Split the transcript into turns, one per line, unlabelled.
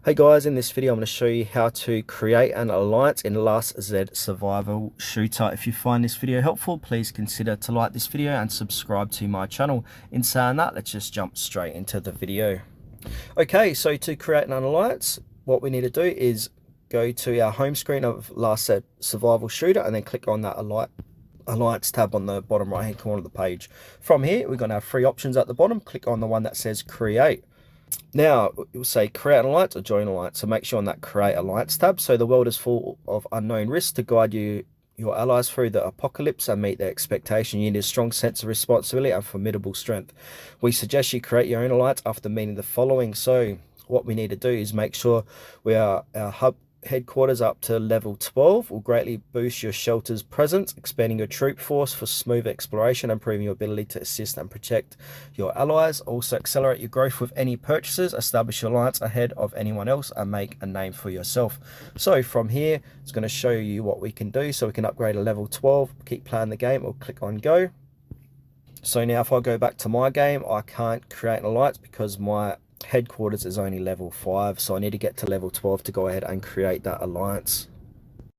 Hey guys, in this video I'm going to show you how to create an alliance in Last Z Survival Shooter. If you find this video helpful, please consider to like this video and subscribe to my channel. In saying that, let's just jump straight into the video. Okay, so to create an alliance, what we need to do is go to our home screen of Last Z Survival Shooter and then click on that Alliance tab on the bottom right hand corner of the page. From here, we're going to have three options at the bottom. Click on the one that says Create. Now, it will say create an alliance or join an alliance. So make sure on that create alliance tab. So the world is full of unknown risks. To guide your allies through the apocalypse and meet their expectation, you need a strong sense of responsibility and formidable strength. We suggest you create your own alliance after meeting the following. So what we need to do is make sure our hub headquarters up to level 12 will greatly boost your shelter's presence, expanding your troop force for smooth exploration, improving your ability to assist and protect your allies. Also accelerate your growth with any purchases, establish your alliance ahead of anyone else, and make a name for yourself. So from here, it's going to show you what we can do. So we can upgrade to level 12, keep playing the game, or click on go. So now if I go back to my game, I can't create an alliance because my headquarters is only level 5, so I need to get to level 12 to go ahead and create that alliance.